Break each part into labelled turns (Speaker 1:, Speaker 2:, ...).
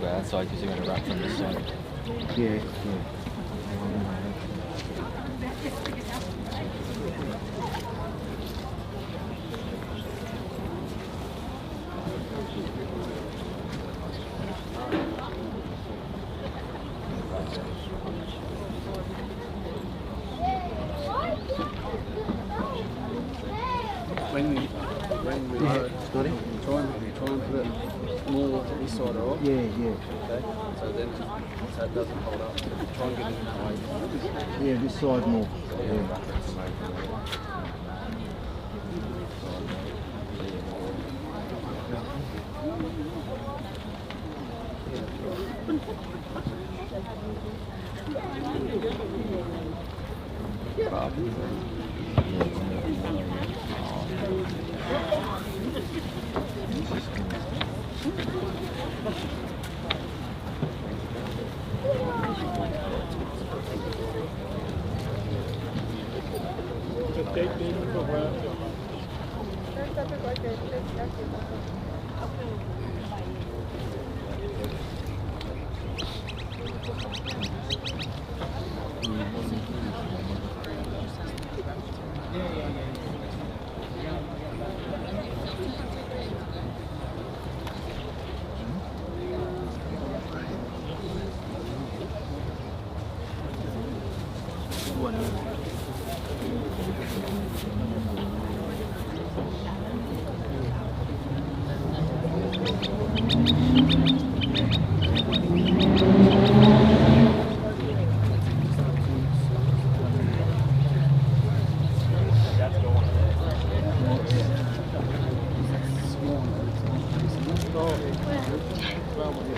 Speaker 1: outside because you're going to wrap from this side.
Speaker 2: Yeah.
Speaker 3: When we load, try and put it more to this side off.
Speaker 2: Yeah.
Speaker 3: Okay. So then so it doesn't hold up. Try and get it in that way.
Speaker 2: Yeah, this side more. Yeah.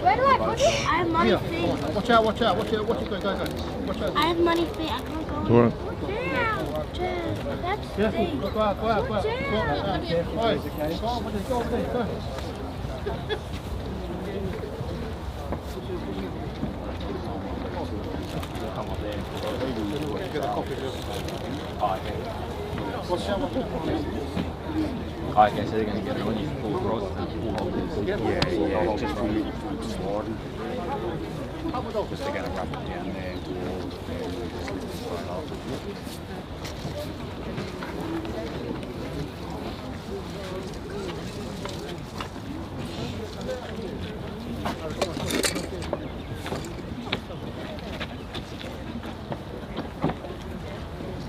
Speaker 4: Where do I put it? I have money feet.
Speaker 2: Watch out. Watch out. Watch out. Watch out. Watch out.
Speaker 4: I have money feet. I can't go.
Speaker 2: It's alright.
Speaker 4: That's
Speaker 2: Careful.
Speaker 4: big.
Speaker 2: Go out. Oi. Go over there. Go over there. Go. Watch out.
Speaker 1: I guess they're going to get it on you full throttle and full holders.
Speaker 3: Yeah, just really full sliding. Just they're going to rub it down there and do all the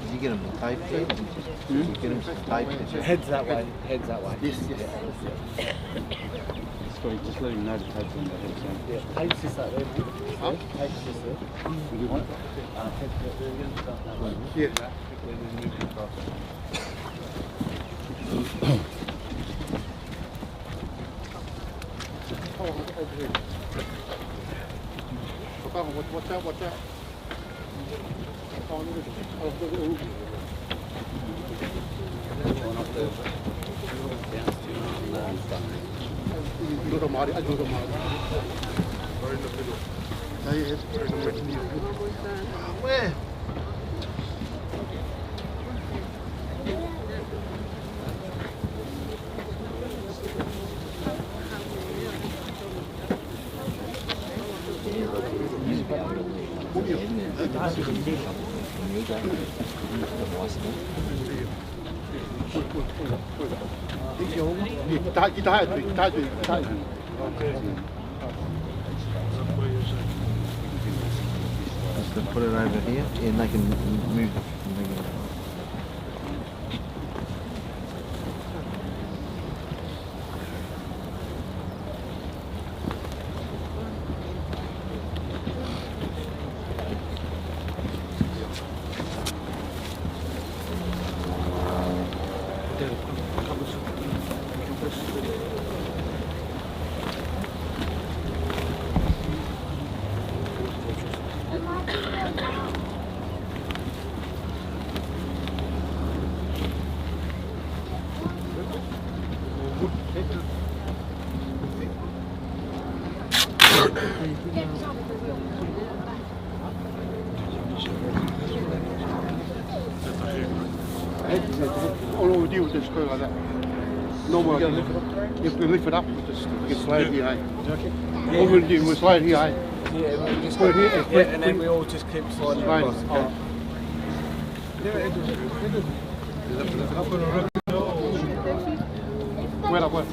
Speaker 2: Did you get him tight? Did you get him tight?
Speaker 3: Heads that way.
Speaker 2: Yes.
Speaker 3: Sorry, just let him know to take them the heads down. Yeah, pace is that way. Huh? Pace is there. Do you want it?
Speaker 2: Yeah. Watch out. Where? Just to put it over here, and they can move it. All we do with this screw like that.
Speaker 3: normal. If we lift it up, we just slide it here. What we'll do, we'll slide here.
Speaker 5: Yeah, we just
Speaker 3: Put it here.
Speaker 5: yeah, and then we all just keep sliding
Speaker 3: Slide.
Speaker 5: across.
Speaker 3: Where up, where?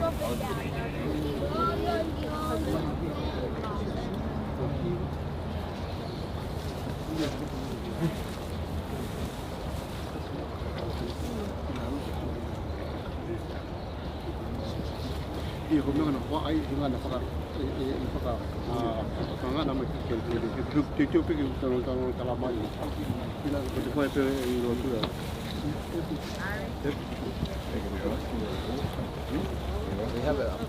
Speaker 3: Iya, kau bilang nak buat air dengan nak pakai, sangat nama kecil. Cucu pergi tolong dalam air. Bila kita buat itu yang dua.
Speaker 5: We have it up.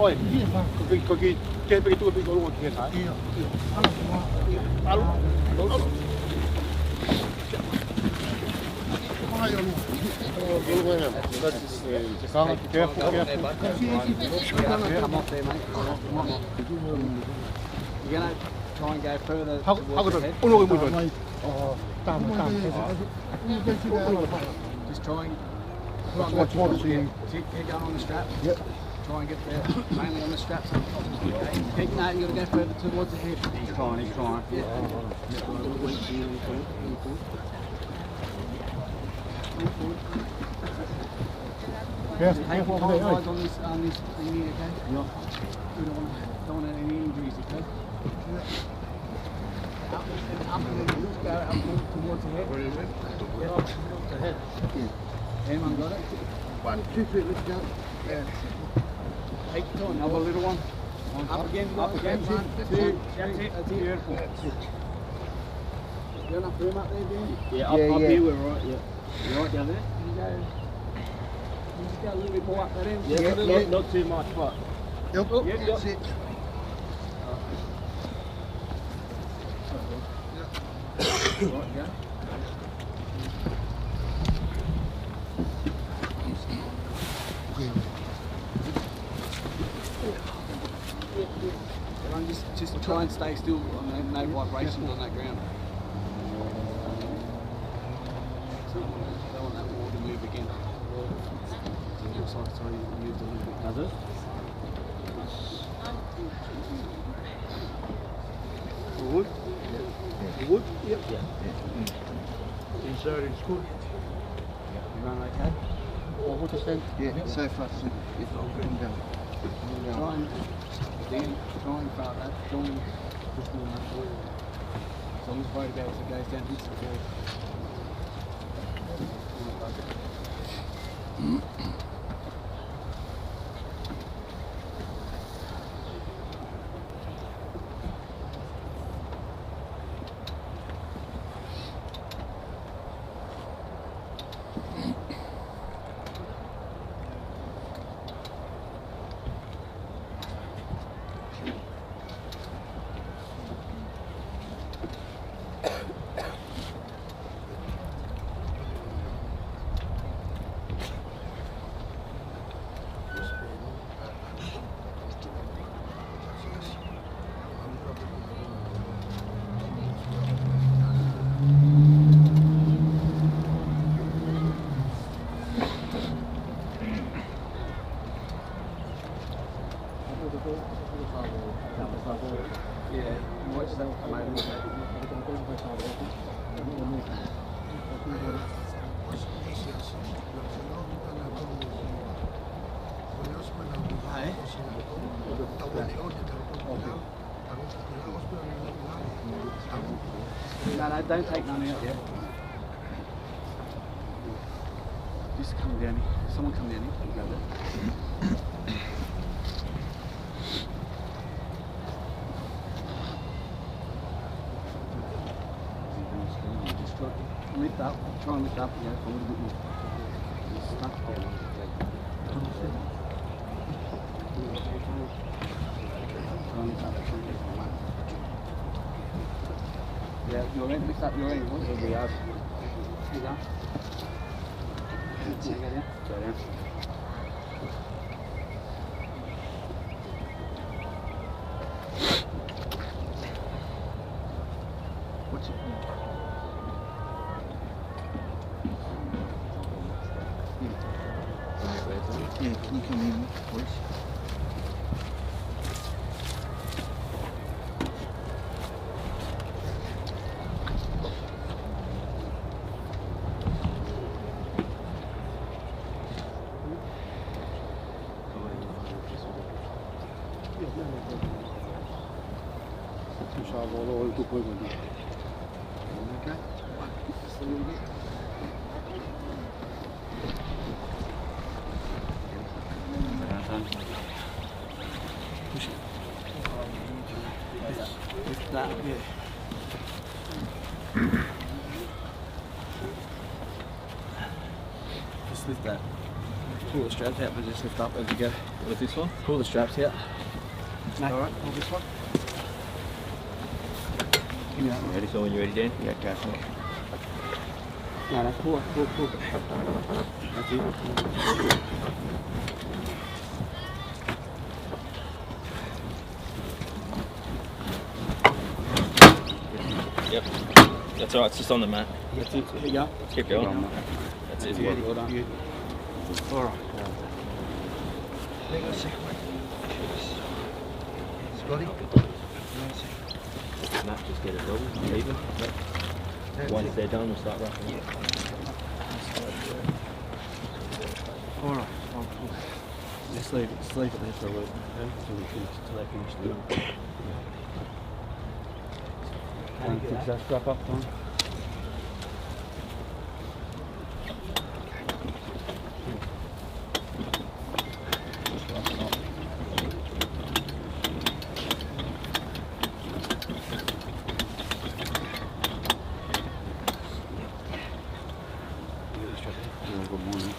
Speaker 5: Oi, koki ke pergi tu pergi golong ke tak? Iya. Lalu. Sangat careful.
Speaker 3: Dạ.
Speaker 5: Come off there, mate. Come on. You're gonna try and go further towards the head. Just try and keep going on the strap.
Speaker 3: Yep.
Speaker 5: Try and get there, mainly on the straps. Okay. No, you got to go further towards the head. He's trying. Yeah.
Speaker 3: Yes,
Speaker 5: Take your time on this thing here, okay? Yeah. We don't want any injuries, okay? Up and then just go up towards the head.
Speaker 3: Where is it?
Speaker 5: The head. Anyone got it?
Speaker 3: 1, 2, 3, let's go.
Speaker 5: Yeah. Take your time, another little one. Up again, 1, 2, 3. That's it. Beautiful. You enough room up there, Dan?
Speaker 1: Yeah, up here we're right, yeah.
Speaker 5: You right down there? You go. You just go a little bit more up that end.
Speaker 1: Yeah, not too much, but
Speaker 3: Yep.
Speaker 5: That's
Speaker 3: it.
Speaker 5: Right, go. Just try and stay still, no vibrations on that ground. Don't want that wall to move again. It looks like it's already moved a little bit. Does it?
Speaker 3: Wood? Wood? Yep. Inside is good.
Speaker 5: You run okay?
Speaker 3: Or what is that?
Speaker 2: Yeah, so far, so it's all good and down.
Speaker 5: Try and fart that. Don't just doing that. So I'm just worried about if it goes down, hits the floor.
Speaker 3: Yeah, watch that maybe. No, don't take none out yet. Just come down here. Someone come down here. Grab it. Just try to lift up. Try and lift up. Yeah, a little bit more. You're stuck down. Yeah, you're ready. Lift up your end. What? Here we go. Here you go. Go down. Go down. What's it? Yeah, can you come in, please? Okay. Just a little bit. Push it. Lift that, yeah. Just lift that. Pull the straps out, but just lift up as you go.
Speaker 2: With this one?
Speaker 3: Pull the straps out. No.
Speaker 2: Alright.
Speaker 3: Pull this one.
Speaker 2: Ready? So when you're ready, Dan?
Speaker 3: Yeah, go for it. No, pull. That's it.
Speaker 2: Yep. That's alright, it's just on the mat.
Speaker 3: That's it. Here you go.
Speaker 2: Keep going. That's it.
Speaker 3: Well done. Alright.
Speaker 2: Hang on a second, mate. Scotty? Matt, just get it double, even. Once they're done, we'll start roughing it.
Speaker 3: Alright. Let's leave it there for a little bit, until they finish doing it. Fix that strap up, Tom. Good morning.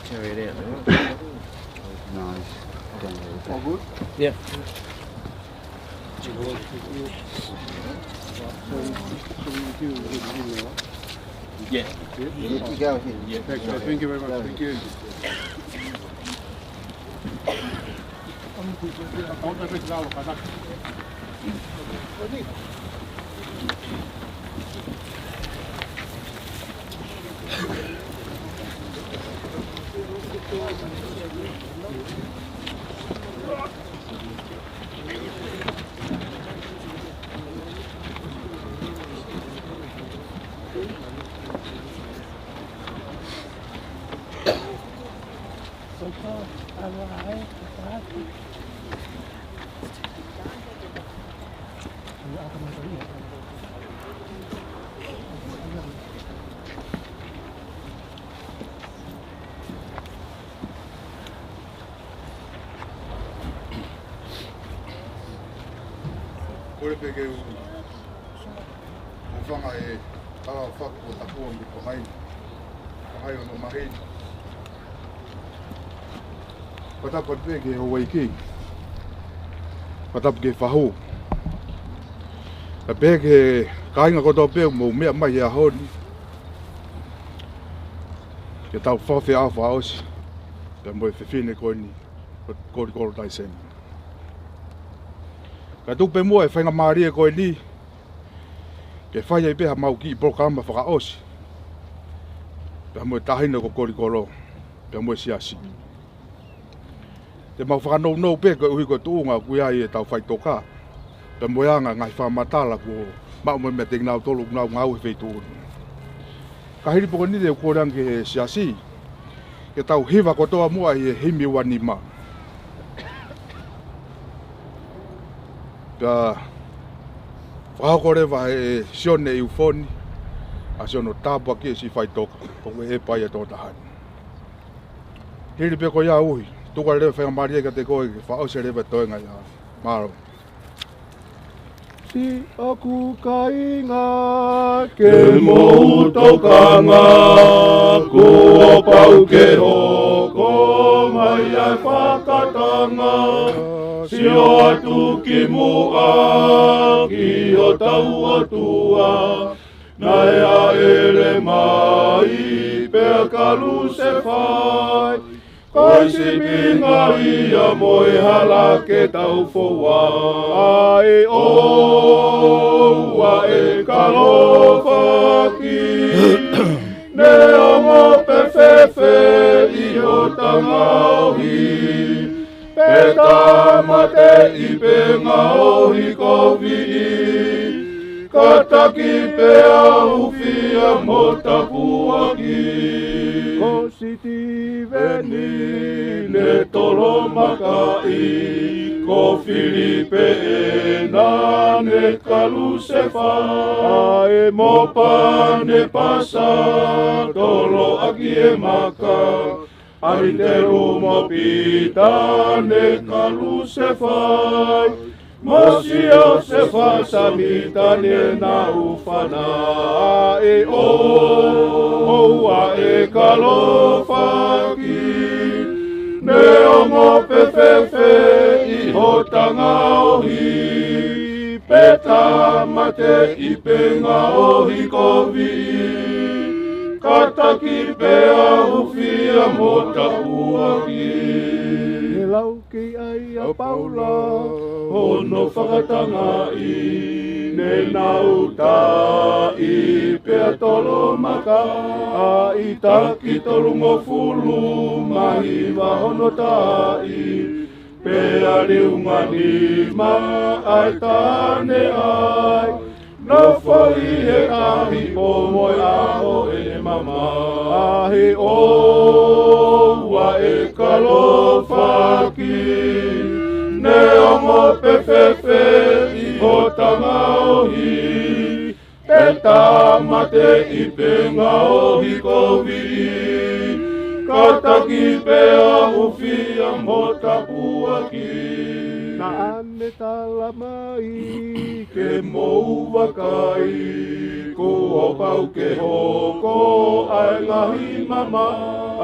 Speaker 2: Carry it out.
Speaker 3: Nice.
Speaker 2: All good?
Speaker 3: Yeah.
Speaker 2: Yeah.
Speaker 3: You go ahead.
Speaker 2: Yeah.
Speaker 3: Thank you very much. Thank you.
Speaker 6: Ore peke u whanga e ara whaku o tapua mi kohai. Kohai o no mahi. Patapa peke o waiki. Patapa ke whahu. A peke kainga koto peke mo mea mai a honi. Ke tau whawhi a whaosi. Ke moe whiwhine koe ni. Kolikolo Taiseni. Ka tupe mua e whainga maari e koe ni. Ke whai e peha mau ki i programa whakaosi. Pea moe tahina ko Kolikolo. Pea moe siasi. Te mau whakanau nau pe ko uhi ko tuunga kuia i e tau whaitoka. Pea moe anga ngai whamatala ko mau moe me te nau tolu nau ngau i whaituuni. Ka hiri poko nide u kōreang ke siasi. Ke tau hiva kotoa mua i e himi wani ma. Pea whakakore wa e sione i ufoni. A siono tāpua ki e si whaitoka. Ko e pai e tō tahani. Hiri pe ko ia uhi. Tuka rewe whakamari eka te koe ke whaose rewe toenga ia. Maro. Si aku kainga ke mou tokanga. Kua pau ke hoko mai ai whakatanga. Si o atu ki mua ki o tau atua. Nai a ere mai pea kalu se whai. Koi si pinga ia moe hala ke tau foa. Ai o wa e kalofa ki. Ne ongo pe fefe i o tangaohi. Pe tamate i pe ngaohi kovi. Kataki pea ufia mo tapuaki. Ko Sitiveni ne tolo makai. Ko Filipe e na ne kalusefa. Ae mo pa ne pasa tolo aki e maka. Ariteru mo pita ne kalusefa. Mosio se fa samita ne na ufana e o a e kalofa ki ne omo pepepe i hotanga ohi peta mate i penga ohi kovi kataki pea ufia mota uaki lauki ai a paula ono whakatanga i ne nauta i pea tolo maka a i taki tolu mo fulu mahi wahono tai pea riunga ni ma ai tane ai no foi he kahi po moe aho e mama ahi o wa e kalofa ki ne omo pepepe i hotanga ohi pe tamate i penga ohi kovi kataki pea ufia mota puaki na ane tala mai ke mou wakai ko o pau ke hoko ai ngahi mama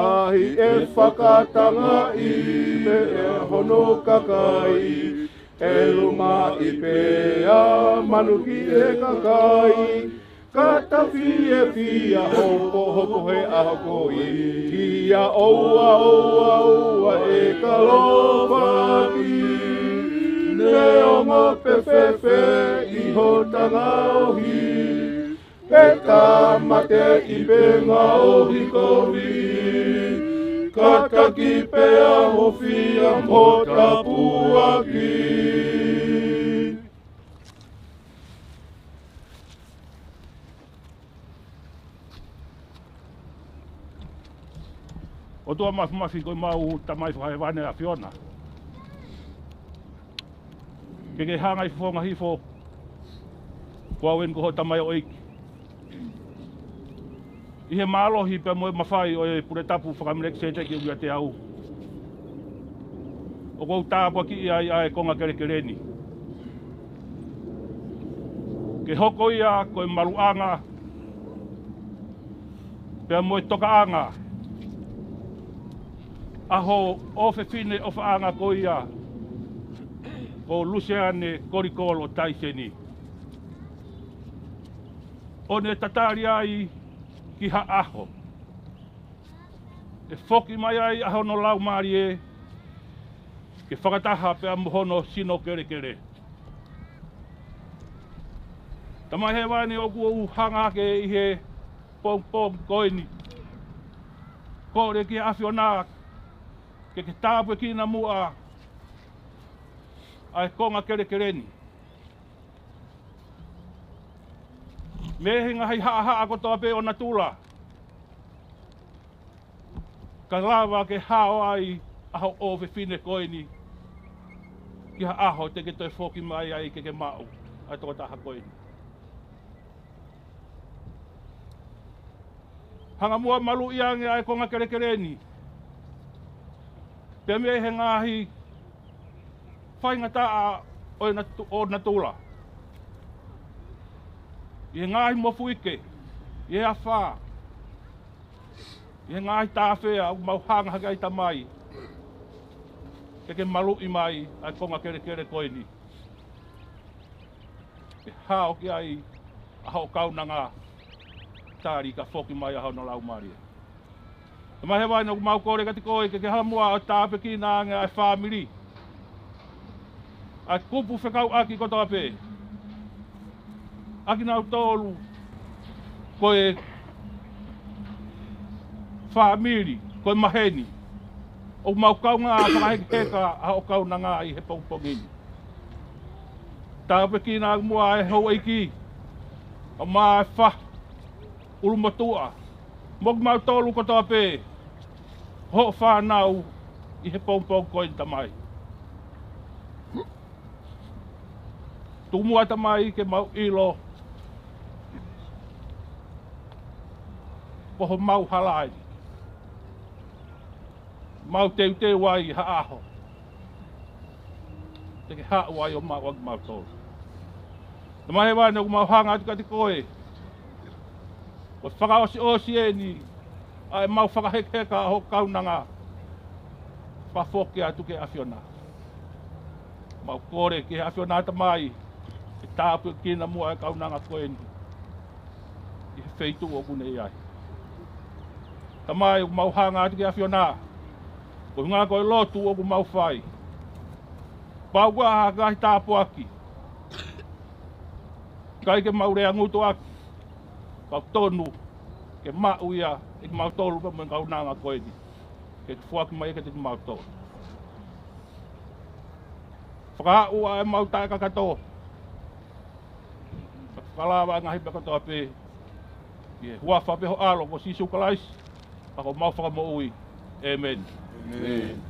Speaker 6: ahi e whakatanga i me e hono kakai e luma i pea manuki e kakai kata fie fia hopo hopo he ahoko i ia oua e kalofa ki ne ongo pepepe i hotanga ohi pe tamate i penga ohi kovi kataki pea hofia mota puaki
Speaker 7: o tua mafi koi mau tamai whae wane a Fiona. Ke hanga i whonga hifo, kua wen ko ho tamai o iki. I he mālohi pe moe mawhai o e pure tapu whakamilek se te ki uia te au. O kou tāpua ki ia i ae konga kere kereni. Ke hoko ia koe maruanga, pe moe toka anga. Aho ofe fine o whaanga ko ia o Luseane, Kolikolo, Taiseni. O ne tatari ai ki ha aho. E whoki mai ai aho no lau maari e ke whakataha pe amuhono sino kere kere. Tamai he wani o kua hanga ke i he pom koini. Kore ki awhiona ke tāpu ki na mua ai konga kere kereni. Mehinga hei haa ko toa pe o na tula. Ka lawa ke hao ai aho o whiwhine koini. Ki ha aho te ke toi whoki mai ai ke mau. Ai toko taha koini. Hanga mua malu iange ai konga kere kereni. Pe me he ngahi whainga taa o na tula. I he ngahi mofu ike. I he a whaa. I he ngahi tāwhea u mau hanga haka i ta mai. Ke malu i mai ai konga kere kere koini. Ke hao ki ai aho kaunanga tāri ka whoki mai aho no lau maria. E mai he waina ku mau kore kati koe ke halamua o tāpe ki nānge ai whāmiri. Ai kupu whekau aki ko tāpe. Aki nau tōlu koe whāmiri, koe maheni. O mau kaunga a whakaheka aho kaunanga i he pongpongini. Tāpe ki nānge mua ai hau eiki. O mai wha. Urumatua. Mok mau tōlu ko tāpe. Ho whānau i he pongpong koe tamai. Tumua tamai ke mau ilo. Poho mau halai. Mau teu te wai ha aho. Te ke haa wai o mau ag mau tōlu. Tamai he wai ku mau hanga atu kati koe. O whakaosi osi e ni. Ai mau whakaheka ho kaunanga. Whawhoki atu ke awhiona. Mau kore ke awhiona tamai. E tāpu kina mua e kaunanga koe ni. I he wheitu o kune i ai. Tamai o mau hanga atu ke awhiona. Ko hunga koe lotu o ku mau whai. Pau kua hakahi tāpu aki. Kai ke mau rea ngutu aki. Kau tonu. Ke mau ia. E ke mau tolu ka mwen kaunanga koe ni. Ke te whaki mai ke te mau tolu. Whakaua e mau tae kakato. Whakalawa ngahi pe katoa pe. Ie hua whapeho alo ko sisu kalais. Ako mau whakamo ui. Amen. Amen.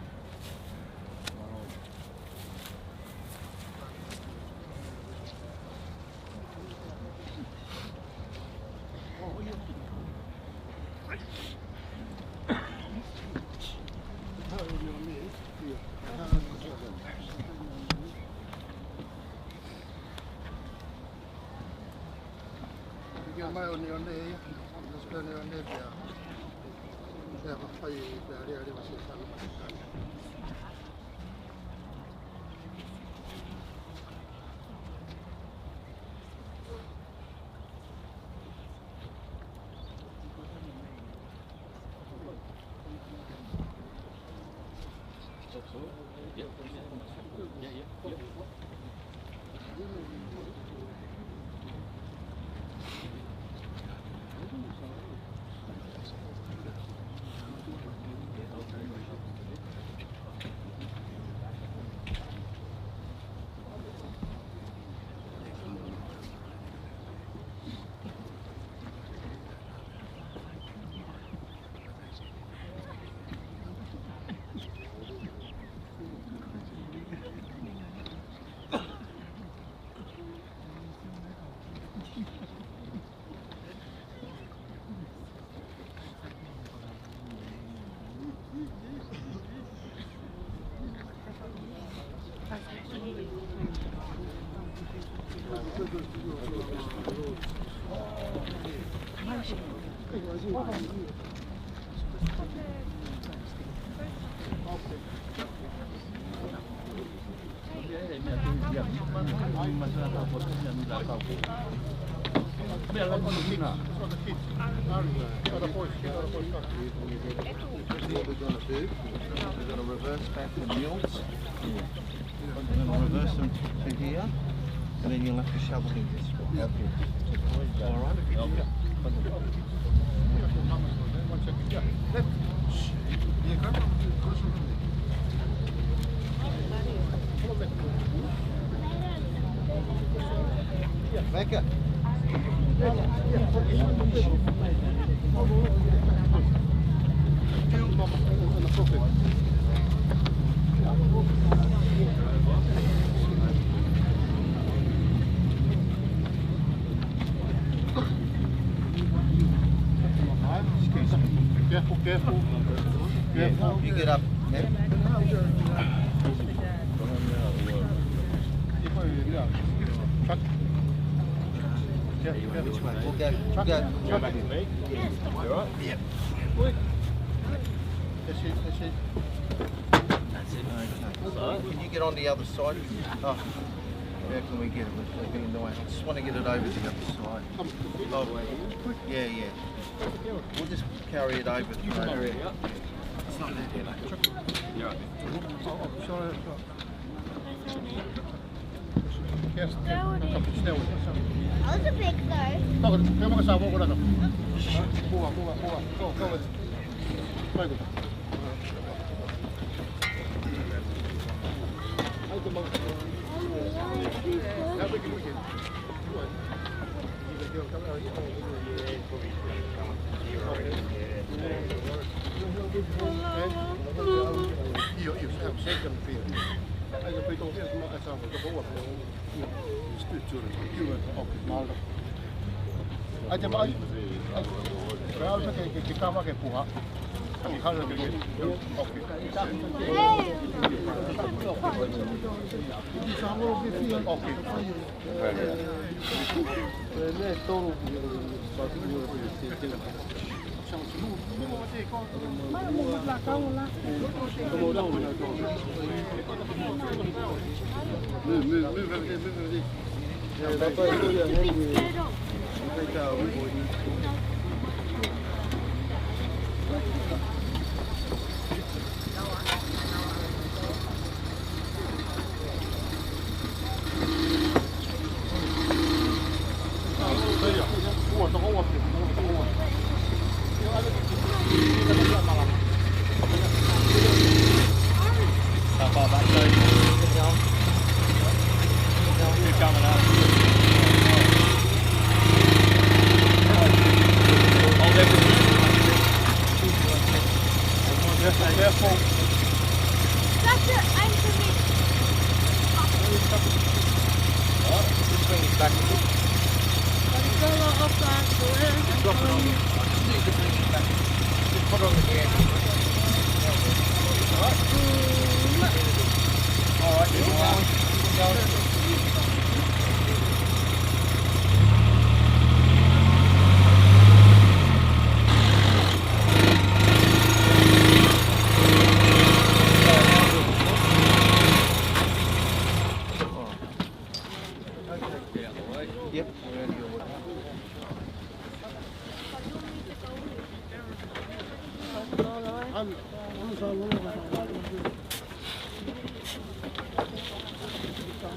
Speaker 2: What we're going to do, we're going to reverse back the mules. We're going to reverse them to here, and then you'll have to shovel in this one. Okay. All right. Micah.
Speaker 3: Careful, careful. Careful.
Speaker 2: You get up. Yeah. Which way? We'll go.
Speaker 1: Go back to me. You alright?
Speaker 2: Yeah.
Speaker 3: That's it.
Speaker 2: Okay. Can you get on the other side? Oh. How can we get it without being annoying? I just want to get it over to the other side. Oh, yeah. We'll just carry it over the road. It's not that heavy.
Speaker 1: You're right.
Speaker 3: Sorry. Yes, still.
Speaker 4: I was a big though.
Speaker 3: Come on, Sabo, go. Go. Io heb zeker een veel. En dan weet ik ook eerst maar eens aan de boven. Stuurtje, ook maar. Aja maar. Ja, als ik kan maar geen poha. Ik ga er weer. Oké. Oké. Nee, toch.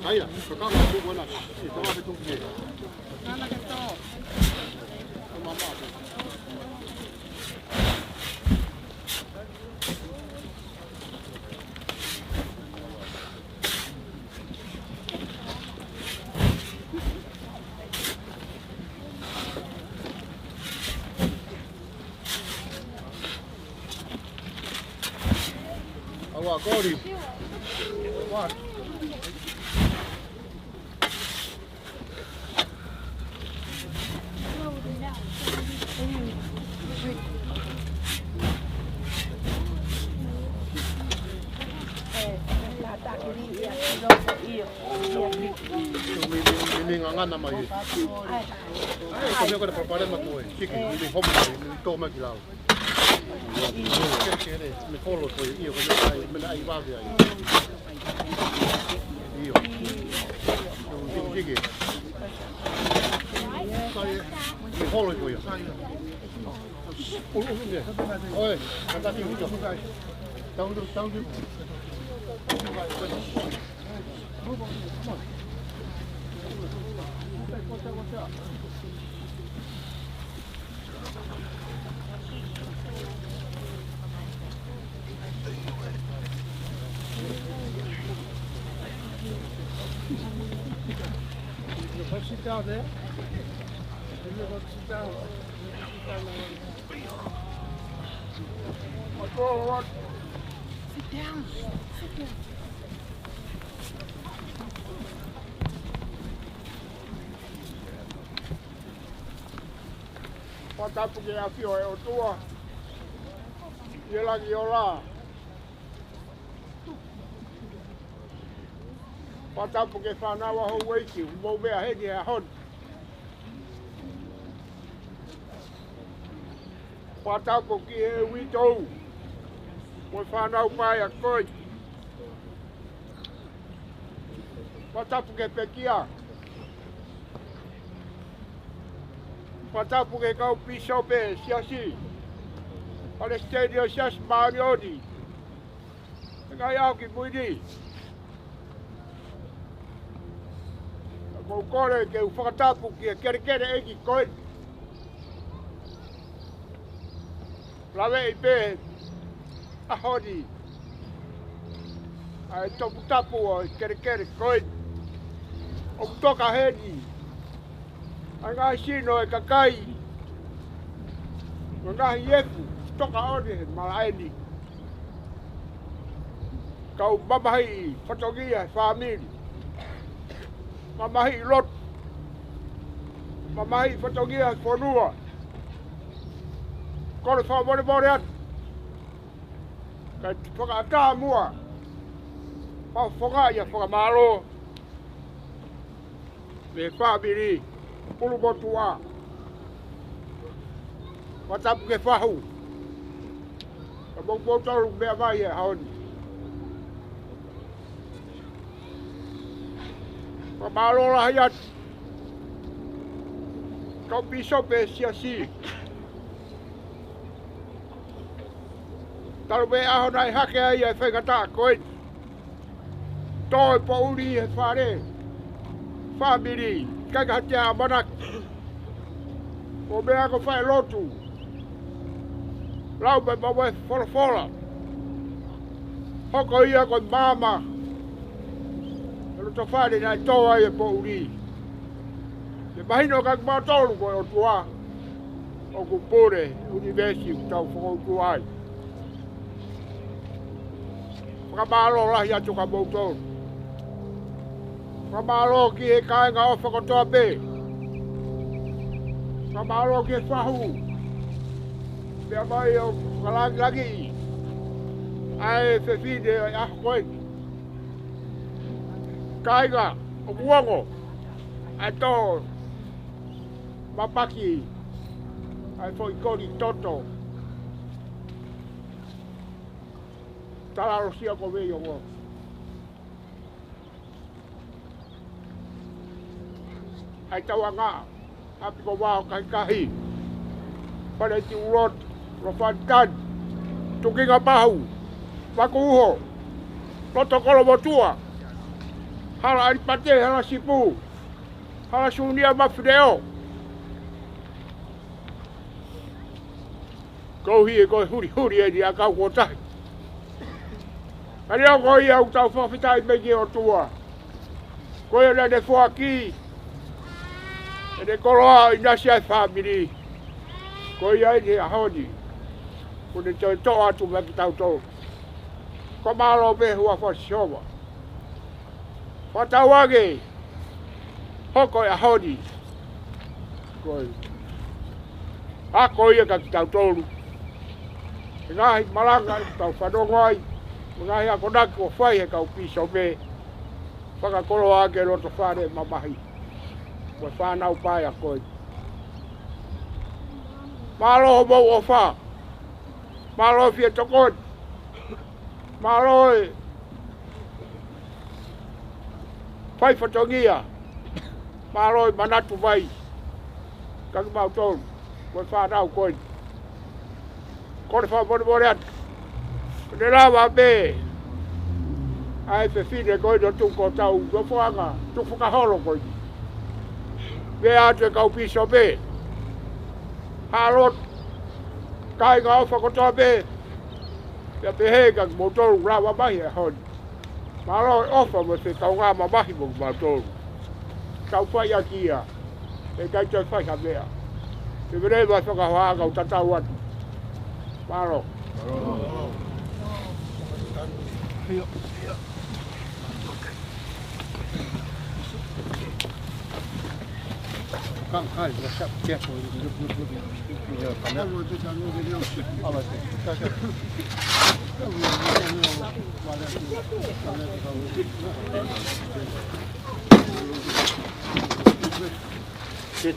Speaker 3: Aia, tocar uma boa lá. Então vai com que. Nada que tô. Uma mata. Agora, Cody. What? Mingangan nama ini. Kami akan preparar macam ini. Chicken, ini hobi, ini tomat gilau. Kere, me follow tu, io come ai vavi ai. Io. Chicken. Me follow tu io. Oi, andate in video. Down. Sit down there. Patapu ke a fio e o tua. Ia lagi o la. Patapu ke whanawa ho weiki, mo mea heni a hon. Patapu ki e witou. Mo whanau pai a koi. Patapu ke pekia. Patapu ke kau piso pe siasi. Ole stadio sias marioni. Ngai au ki muidi. Ko kore ke whakatapu ki kere kere eki koi. Lawe i pe ahodi. Ai topu tapu o kere kere koi. O toka hedi. Ai ngai sino e kakai. Ngai yefu toka ode malaeni. Kau babahi fotogia family. Mamahi lot. Mamahi fotogia fonua. Kore fa mone mone. Ka whakaata mua. Pa whakaia whakamaro. Me whabiri. Pulu motua. Watapu ke whahu. Ka mokmotaru mea mai e haoni. Pamalo la hayat. Kau piso pe siasi. Taru me aho nai hake ai e whaikata koe. Toi po uri e whare. Whamiri. Kaika hate a manak. O mea ko whae lotu. Lau me mawe fola fola. Hoko ia koe mama. To whare nai toa e po uri. Te mahino kak mātolu koe o tua. O kupore, universi, tau whakautu ai. Whakamālo lahi atu ka mautoru. Whakamālo ki e kāinga o whakatoa pē. Whakamālo ki e whahu. Pea mai o whakalangi lagi. Ai whewhide ai aho koe. Kaiga, o buongo, ai tō mapaki, ai fo i kori toto. Talaro sia ko vei o wo. Ai tawa ngā, api ko wao kai kahi. Pare ti urot, rofantan, tukinga pahu, waku uho, protokolo motua. Hala aripate, hala sipu. Hala sunia mafideo. Kau hi e koe huri e ni a kau kotahi. Ani au koe au tau whawhitai megi o tua. Koe na ne whaki. E ne koroa i nasi ai whamiri. Koe ai ni a honi. Kone toi toa atu meki tau tau. Ko malo me hua whasoma. Whatawage, hoko e ahoni. Koe. Ako ia ka tau tolu. E ngahi malanga tau whanongai. E ngahi ako naki o whai he kau piso me. Whakakolo ake roto whare mamahi. Koe whanau pai a koe. Malo mo o wha. Malo fia tokon. Malo e. Pai whatongia, maroi manatu vai, kaki mau tonu, koe whanau koe. Kore whamone more atu. Ne rawa me, ai whiwhine koe no tuko tau, no whanga, tuku ka holo koe. Me atu e kau piso me. Harot, kai ngā ofa kotoa me. Pea pehe kaki mau tonu rawa mahi e honi. Malo ofa mo se tau ngā mamahi mo mātoru. Tau whai a kia. E kai tau whai ha mea.
Speaker 1: Ke vere vai whakahoanga o tatau atu. Paro.
Speaker 3: Come, guys, let's up. Careful. Sit.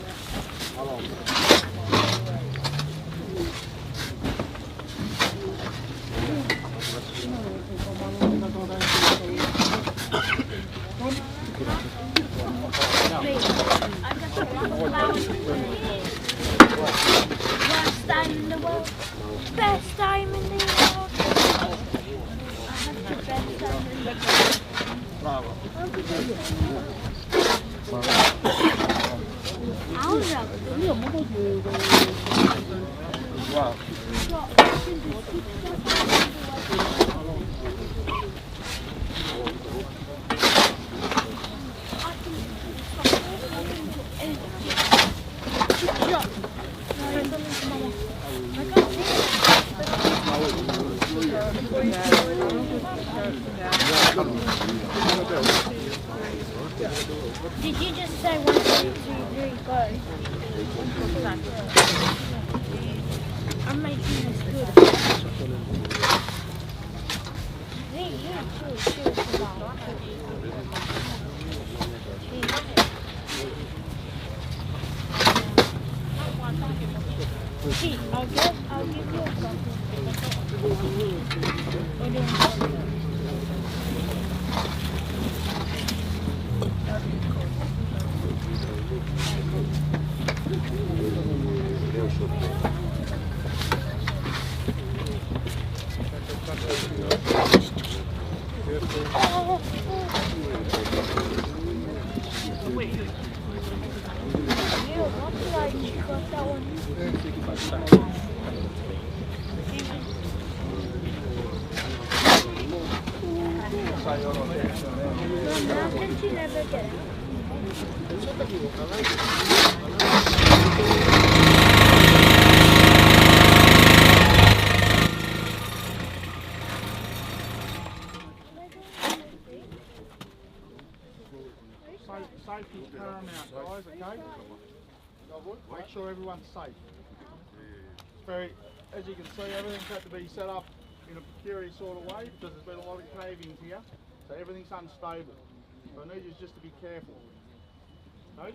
Speaker 4: Worst time in the world. Best time in the world. I have the best time in the world.
Speaker 3: Bravo. Wow.
Speaker 4: Did you just say 1, 2, 3, go? I'm making this good. Hey, chill. See, I'll give you a couple.
Speaker 7: Safety is paramount, guys, okay? Make sure everyone's safe. It's very, as you can see, everything's had to be set up in a precarious sort of way because there's been a lot of cavings here, so everything's unstable. So I need you just to be careful. Okay?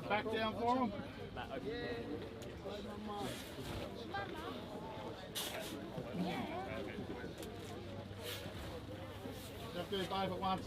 Speaker 7: Back down for him. Just do 5 at once.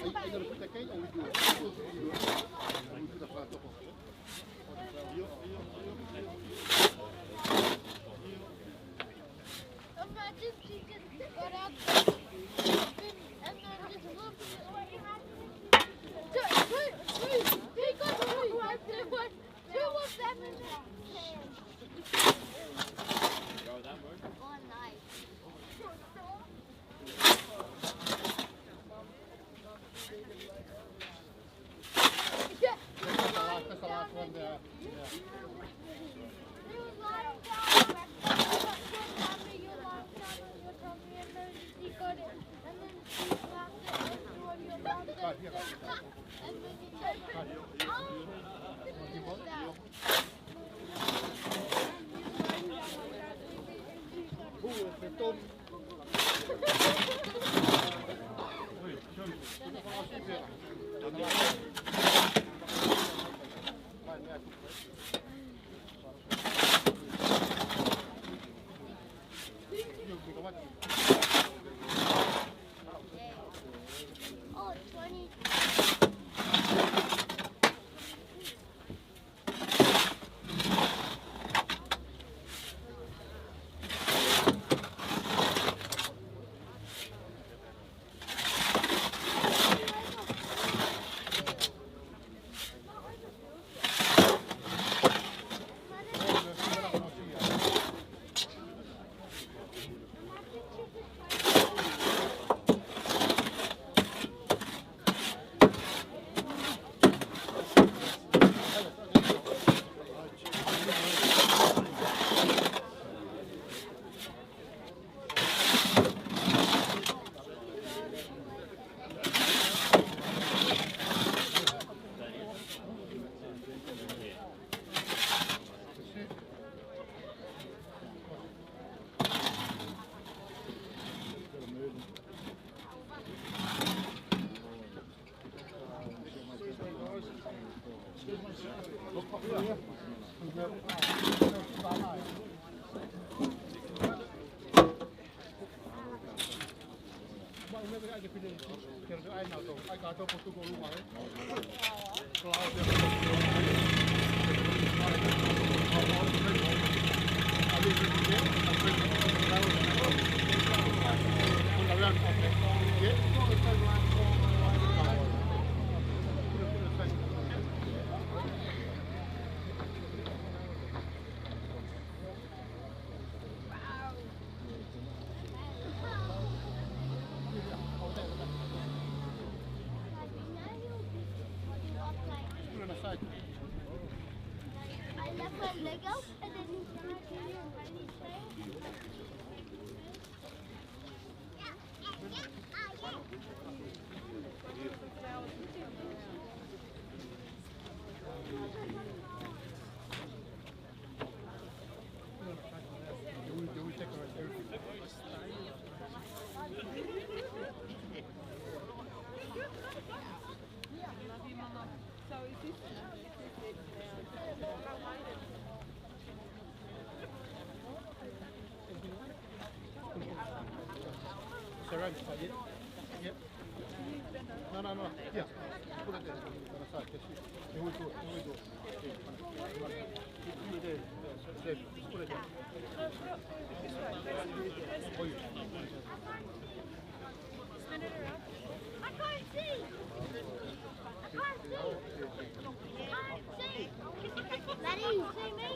Speaker 4: Imagine she just got out there and then just looked they got two right there, but two of them in their hand. Oh, nice. Yeah.
Speaker 3: That's the last one there.
Speaker 4: He was lying down. You lying down on your tummy, and then he got it, and then he slapped it into on your mouth, and then he said, "Oh, down." Oh, 20. I left my leg out and then he came out here and I didn't say it.
Speaker 3: No. Yeah. Put it there. On the side. Here we go. You there. There. Put it there. Oh, you.
Speaker 4: Spin it around. I can't see. Maddie, you see me?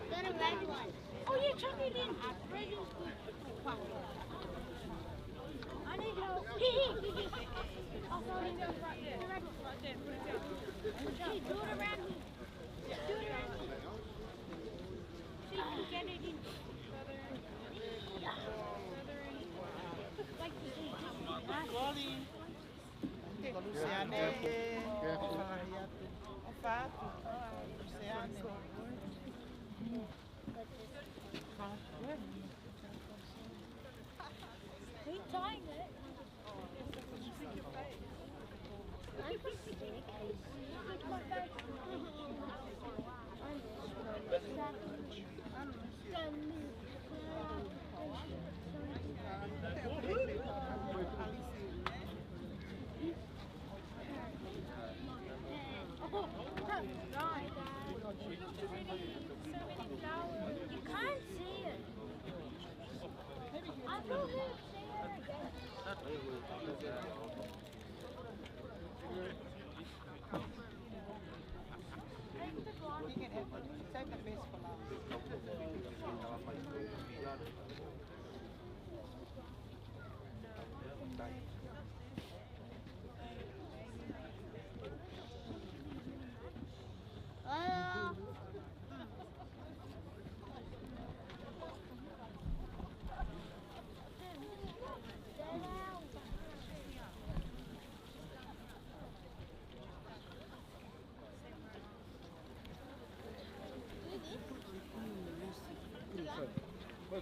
Speaker 4: Got a red one. Oh yeah, chuck it in. Red is good. I need help. I'll throw it in right there. Right there. Put it down. Okay, do it around me. Do it around me. See if you can get it in. Like you see.
Speaker 8: Luseane, ho fatto, Luseane.
Speaker 4: Are you tying it? I'm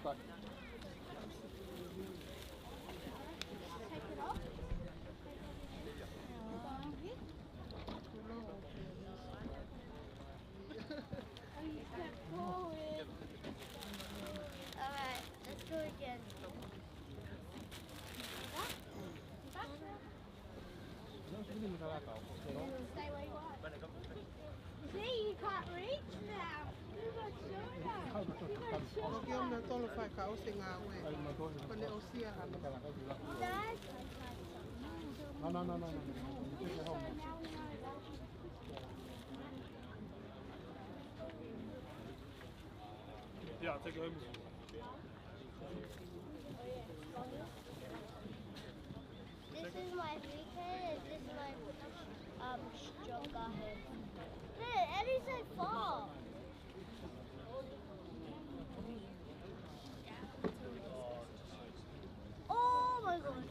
Speaker 4: it off. Alright, let's go again. Stay where you are. See, you can't reach now. You got shoulder. You got shoulder. Dad?
Speaker 3: No.
Speaker 7: Yeah, take it home.
Speaker 4: This is my weak head, and this is my stronger head. Hey, Eddie said fall. Oh my god.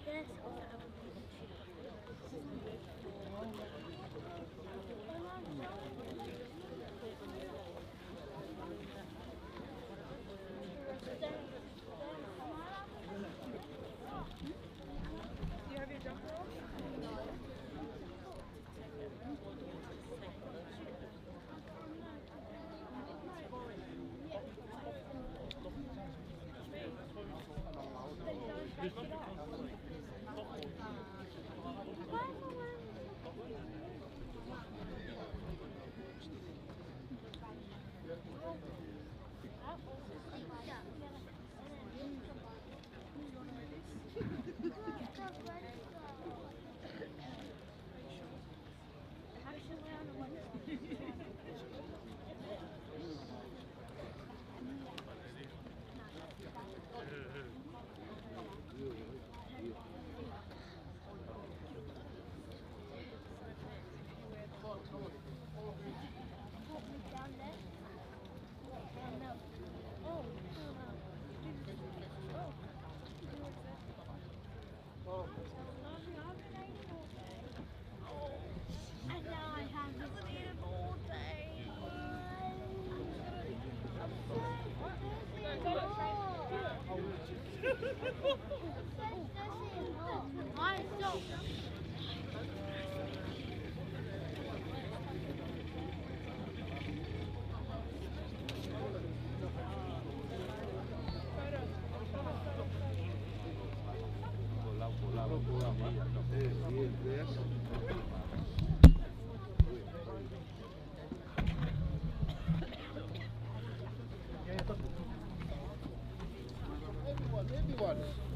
Speaker 4: Yes.
Speaker 8: Do you have your jump rope?
Speaker 4: And now I have to eat it all day. I'm so I don't.
Speaker 3: Maybe one.